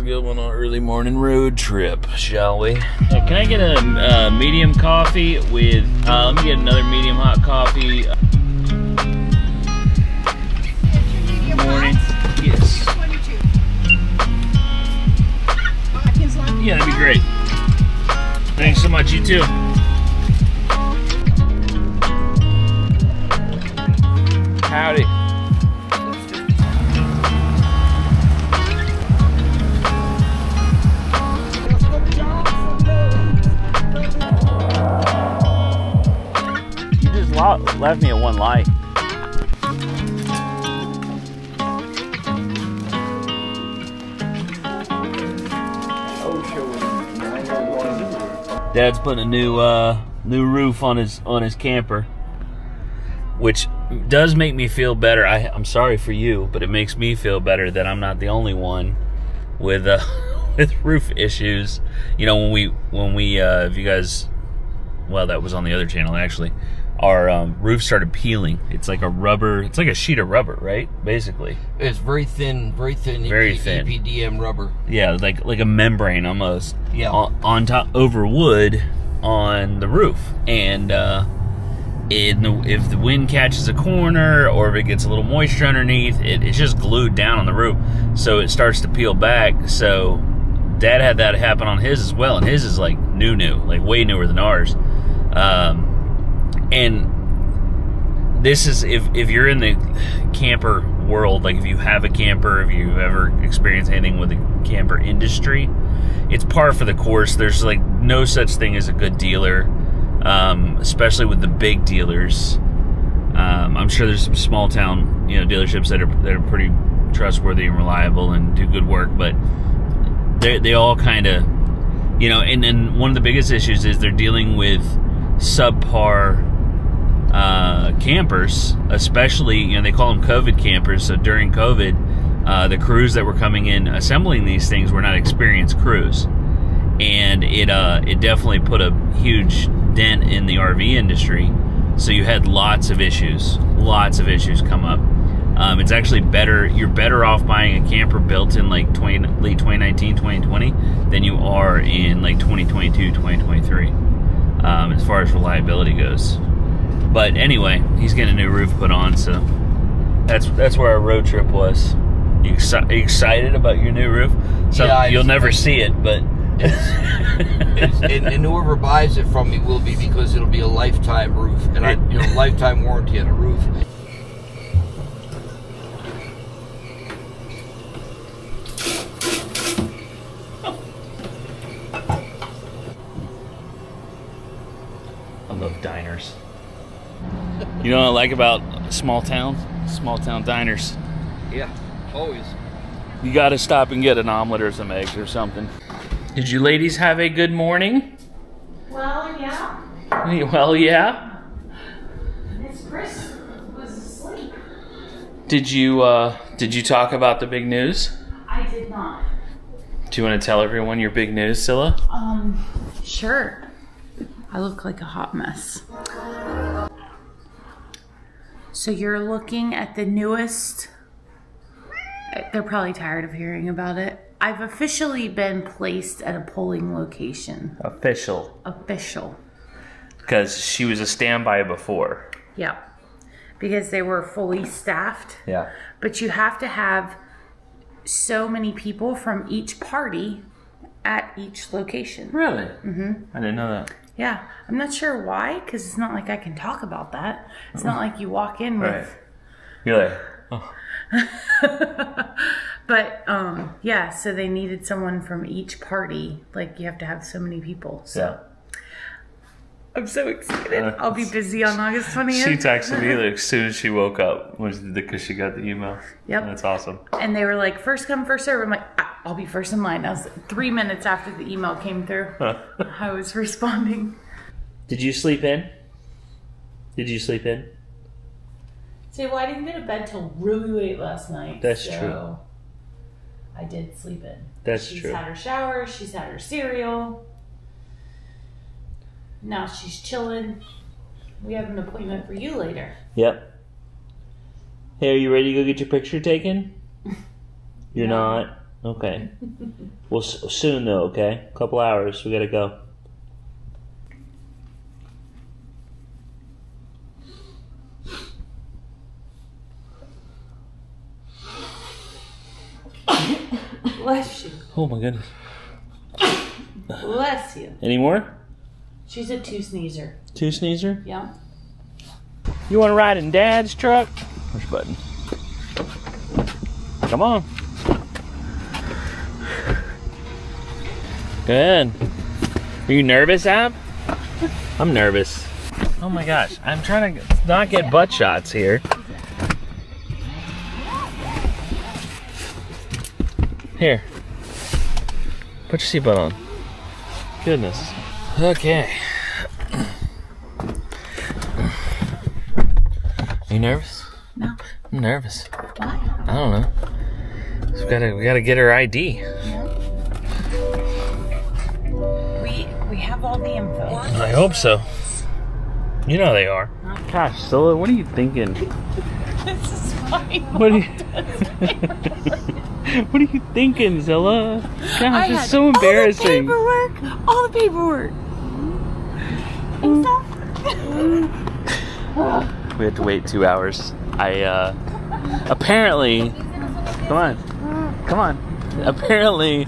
go on our early morning road trip, shall we? Can I get a medium coffee with, let me get another medium hot coffee. Good morning. Yes. Yeah, that'd be great. Thanks so much, you too. Howdy. You just left me at one light. Dad's putting a new roof on his camper, which does make me feel better. I'm sorry for you, but it makes me feel better that I'm not the only one with with roof issues. You know, when we if you guys, well, that was on the other channel actually. Our roof started peeling. It's like a sheet of rubber, right? Basically. It's very thin, very thin. Very thin. EPDM rubber. Yeah, like a membrane almost. Yeah. On top, over wood on the roof. And if the wind catches a corner or if it gets a little moisture underneath, it's just glued down on the roof. So it starts to peel back. So Dad had that happen on his as well. And his is like new, like way newer than ours. And this is, if you're in the camper world, like if you have a camper, if you've ever experienced anything with the camper industry, it's par for the course. There's like no such thing as a good dealer, especially with the big dealers. I'm sure there's some small town, dealerships that are pretty trustworthy and reliable and do good work, but they all kind of, and one of the biggest issues is they're dealing with subpar campers, especially, they call them COVID campers. So during COVID, the crews that were coming in assembling these things were not experienced crews, and it definitely put a huge dent in the RV industry. So you had lots of issues come up. It's actually better. You're better off buying a camper built in like late 2019, 2020 than you are in like 2022, 2023. As far as reliability goes. But anyway, he's getting a new roof put on, so that's where our road trip was. You excited about your new roof? So yeah, you'll never see it, but and whoever buys it from me will be, because it'll be a lifetime roof, and lifetime warranty on a roof. I love diners. You know what I like about small town diners? Yeah, always. You gotta stop and get an omelet or some eggs or something. Did you ladies have a good morning? Well, yeah. Well, yeah. Miss Chris was asleep. Did you talk about the big news? I did not. Do you want to tell everyone your big news, Scylla? Sure. I look like a hot mess. So you're looking at the newest. They're probably tired of hearing about it. I've officially been placed at a polling location. Official. Because she was a standby before. Yeah. Because they were fully staffed. Yeah. But you have to have so many people from each party at each location. Really? Mm-hmm. I didn't know that. Yeah, I'm not sure why, because it's not like I can talk about that. It's not like you walk in with... Right. You're like, oh. But, yeah, so they needed someone from each party. Like, you have to have so many people. So yeah. I'm so excited. I'll be busy on August 20th. She texted me like, as soon as she woke up, because she got the email. Yep. That's awesome. And they were like, first come, first serve. I'm like, I'll be first in line. I was 3 minutes after the email came through. I was responding. Did you sleep in? See, well, I didn't go to bed till really late last night. That's true. I did sleep in. That's true. She's had her shower. She's had her cereal. Now she's chilling. We have an appointment for you later. Yep. Hey, are you ready to go get your picture taken? You're not? Okay. Well, soon though, okay? A couple hours, we gotta go. Bless you. Oh my goodness. Bless you. Any more? She's a 2 sneezer. 2 sneezer? Yeah. You want to ride in Dad's truck? Push button. Come on. Good. Are you nervous, Ab? I'm nervous. Oh my gosh, I'm trying to not get butt shots here. Here. Put your seatbelt on. Goodness. Okay. Are you nervous? No. I'm nervous. Why? I don't know. So we gotta get her ID. We have all the info. I hope so. You know they are. Gosh, Zilla, what are you thinking? This is fine. What are you What are you thinking, Zilla? Gosh, it's so embarrassing. All the paperwork. We had to wait 2 hours. Apparently, come on. Apparently,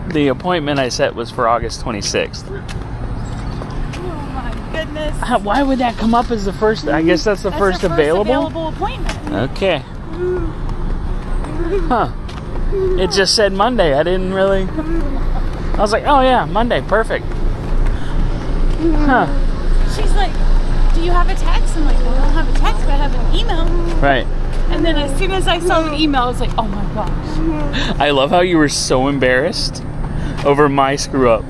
the appointment I set was for August 26th. Oh my goodness. Why would that come up as the first? I guess that's the first available appointment. Okay. Huh. It just said Monday. I didn't really. I was like, oh yeah, Monday, perfect. Huh. She's like, do you have a text? I'm like, well, I don't have a text, but I have an email. Right. And then as soon as I saw the email, I was like, oh my gosh. I love how you were so embarrassed over my screw up.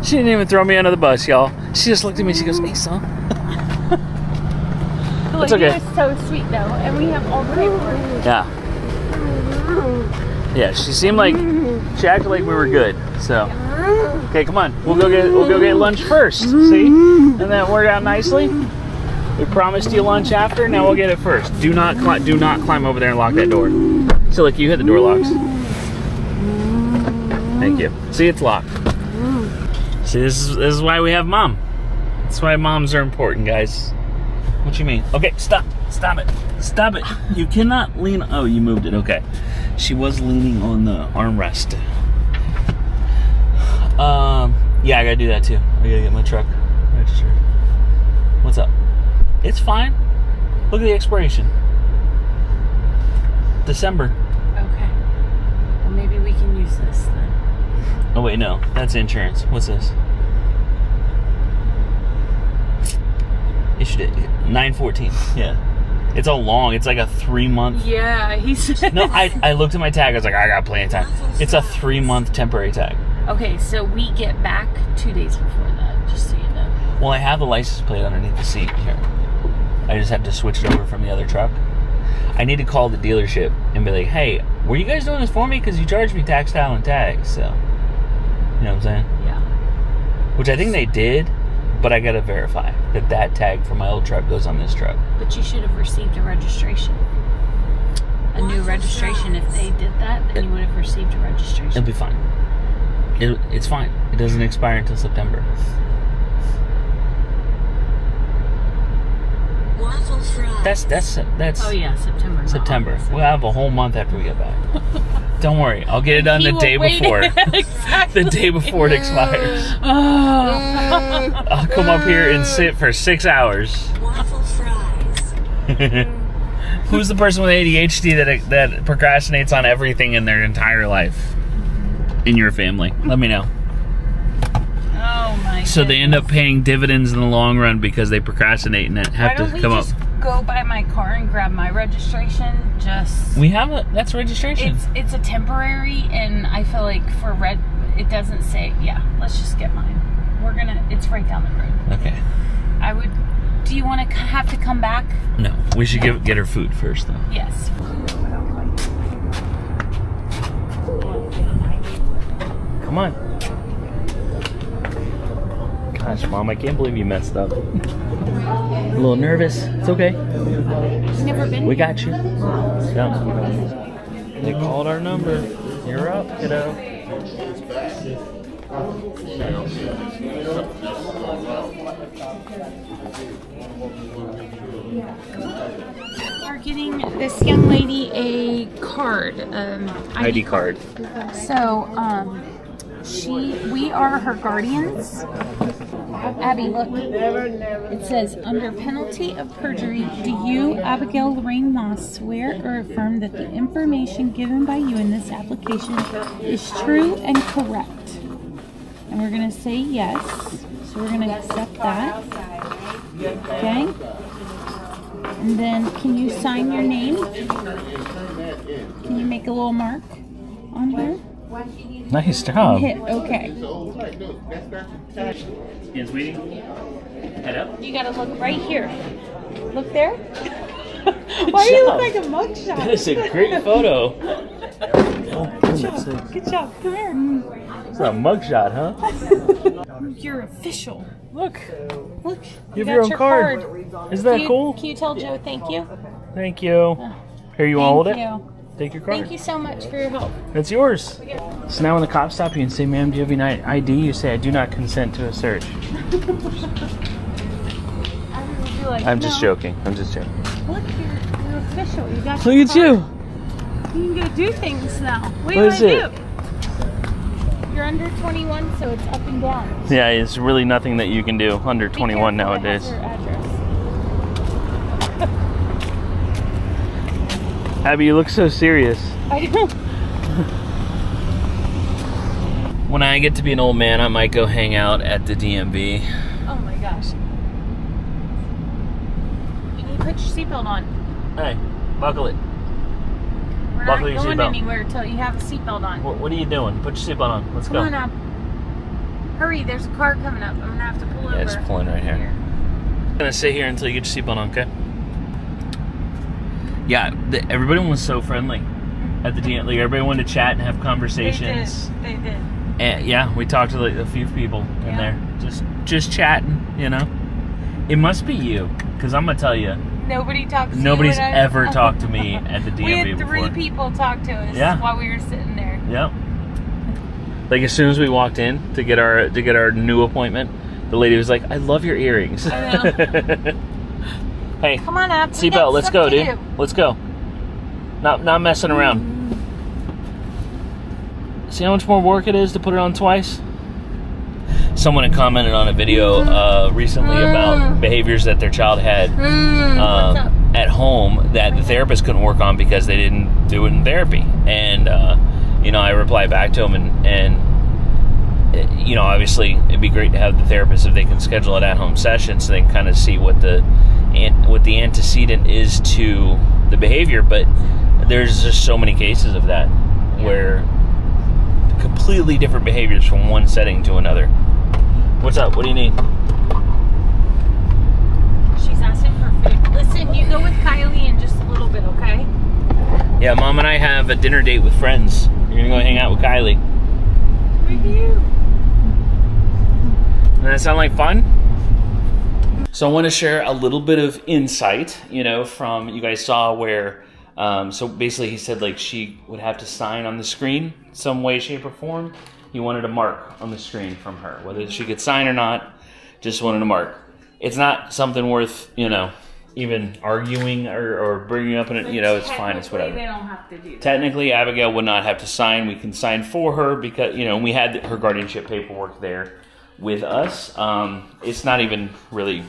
She didn't even throw me under the bus, y'all. She just looked at me and she goes, hey, son. It's okay. It was so sweet, though, and we have all the paperwork. Yeah. Yeah, she seemed like, she acted like we were good, so. Okay, come on. We'll go get lunch first, see? And that worked out nicely. We promised you lunch after, now we'll get it first. Do not climb over there and lock that door. So, like, you hit the door locks. Thank you. See, it's locked. See, this is why we have Mom. That's why moms are important, guys. What you mean? Okay, stop it. Stop it. You cannot lean. Oh, you moved it. Okay. She was leaning on the armrest. Yeah, I gotta do that too. I gotta get my truck registered. What's up? It's fine. Look at the expiration. December. Okay. Well, maybe we can use this then. Oh wait, no. That's insurance. What's this? Issued it 9/14. Yeah. It's all long. It's like a 3-month. Yeah, he said. No, I looked at my tag. I was like, I got plenty of time. It's a 3-month temporary tag. Okay, so we get back 2 days before that, just so you know. Well, I have the license plate underneath the seat here. I just had to switch it over from the other truck. I need to call the dealership and be like, hey, were you guys doing this for me? Because you charged me textile and tags, so. You know what I'm saying? Yeah. Which I think they did, but I gotta verify that tag for my old truck goes on this truck. But you should have received a registration. A new registration. If they did that, then you would have received a registration. It'll be fine. It's fine. It doesn't expire until September. That's Oh yeah, September. September. We'll have a whole month after we get back. Don't worry, I'll get it done the day before. Exactly. The day before it expires. Oh. I'll come up here and sit for 6 hours. Waffle fries. Who's the person with ADHD that procrastinates on everything in their entire life? In your family, let me know. Oh my. So they end up paying dividends in the long run because they procrastinate and have to come up. Go by my car and grab my registration. We have that's registration. It's a temporary, and I feel like for it doesn't say. Yeah, let's just get mine. It's right down the road. Okay. Do you want to have to come back? No, we should get her food first though. Yes. Come on. Gosh, Mom, I can't believe you messed up. A little nervous. It's okay. Never been. We got you. Yeah. They called our number. You're up, kiddo. We're getting this young lady a card, ID card. So, we are her guardians. Abby, look. It says, under penalty of perjury, do you, Abigail Lorraine Moss, swear or affirm that the information given by you in this application is true and correct? And we're going to say yes. So we're going to accept that. Okay. And then, can you sign your name? Can you make a little mark on here? Nice job. Hit okay. Hands waiting. Head up. You gotta look right here. Look there. Why do you look like a mugshot? That is a great photo. Good job. Good job. Come here. It's a mugshot, huh? You're official. Look. Look. You have your own card. Isn't that cool? Can you tell Joe thank you? Thank you. Here, you want to hold it? Thank you. Take your card. Thank you so much for your help. It's yours. So now when the cops stop you and say, ma'am, do you have any ID? You say, I do not consent to a search. I'm just joking. I'm just joking. Look, you're official. You got Look your at card. you. You can go do things now. What What is do you it? want to do? You're under 21, so it's up and down. Yeah, it's really nothing that you can do under 21 nowadays. Your address. Abby, you look so serious. I know. When I get to be an old man, I might go hang out at the DMV. Oh my gosh. You need to put your seatbelt on. Hey, buckle it. We're Buckle not your going seatbelt. anywhere until you have a seatbelt on. What are you doing? Put your seatbelt on. Let's Come go. on up. Hurry, there's a car coming up. I'm going to have to pull over. Yeah, it's pulling right here. I'm going to sit here until you get your seatbelt on, okay? Yeah, everybody was so friendly at the DMV. Like, everybody wanted to chat and have conversations. They did. And yeah, we talked to like a few people in there, just chatting, you know. It must be you, because I'm gonna tell you, Nobody talks to you. nobody's ever talked to me at the DMV We had three before. people talk to us while we were sitting there. Yep. Like as soon as we walked in to get our new appointment, the lady was like, "I love your earrings." I know. Hey, Come on up. seatbelt. Let's go, dude. Let's go. Not messing around. See how much more work it is to put it on twice? Someone had commented on a video recently about behaviors that their child had at home that the therapist couldn't work on because they didn't do it in therapy. And, you know, I replied back to him and you know, obviously it'd be great to have the therapist if they can schedule an at-home session so they can kind of see what the antecedent is to the behavior. But there's just so many cases of that where completely different behaviors from one setting to another. What's up? What do you need? She's asking for food. Listen, you go with Kylie in just a little bit, okay? Yeah, Mom and I have a dinner date with friends. You're gonna go hang out with Kylie. With you. Doesn't that sound like fun? So I want to share a little bit of insight, you know, from you guys saw where, so basically he said like she would have to sign on the screen some way, shape, or form. He wanted a mark on the screen from her, whether she could sign or not, just wanted a mark. It's not something worth, you know, even arguing or bringing up in it, you know, it's fine, it's whatever. They don't have to do that. Technically, Abigail would not have to sign. We can sign for her because, you know, we had her guardianship paperwork there with us. It's not even really,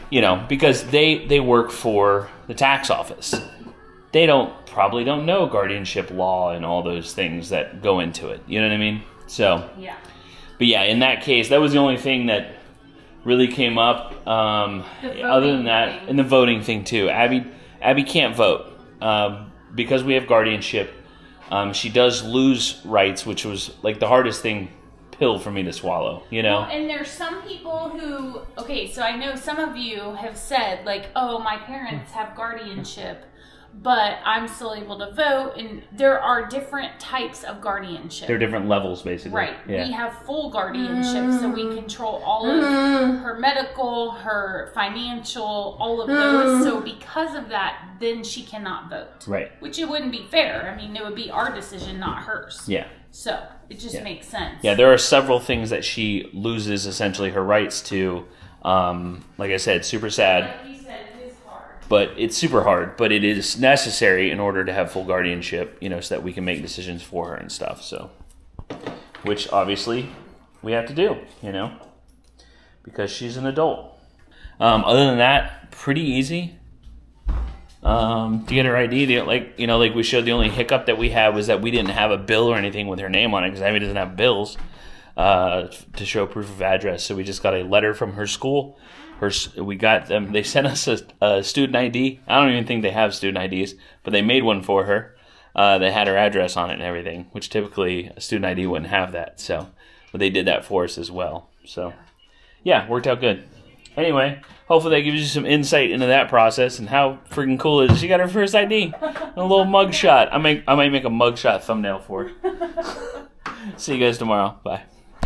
you know, because they work for the tax office. They probably don't know guardianship law and all those things that go into it. You know what I mean? So, yeah. But yeah, in that case, that was the only thing that really came up. Other than that, and the voting thing too. Abbie can't vote because we have guardianship. She does lose rights, which was like the hardest pill for me to swallow. You know. Well, and there's some people who, okay, so I know some of you have said like, oh, my parents have guardianship, but I'm still able to vote. And there are different types of guardianship. There are different levels, basically. Right. Yeah. We have full guardianship, so we control all of her medical, her financial, all of those. So because of that, then she cannot vote. Right. Which it wouldn't be fair. I mean, it would be our decision, not hers. Yeah. So it just makes sense. Yeah, there are several things that she loses essentially her rights to. Like I said, super sad. Like you said, it is hard. But it's super hard, but it is necessary in order to have full guardianship, you know, so that we can make decisions for her and stuff. So, which obviously we have to do, you know, because she's an adult. Other than that, pretty easy. To get her ID, like we showed, the only hiccup that we had was that we didn't have a bill or anything with her name on it because Abbie doesn't have bills to show proof of address. So we just got a letter from her school. We got them. They sent us a student ID. I don't even think they have student IDs, but they made one for her. That had her address on it and everything, which typically a student ID wouldn't have that. So, but they did that for us as well. So, yeah, worked out good. Anyway, hopefully that gives you some insight into that process and how freaking cool it is. She got her first ID. A little mug shot. I might make a mug shot thumbnail for her. See you guys tomorrow. Bye.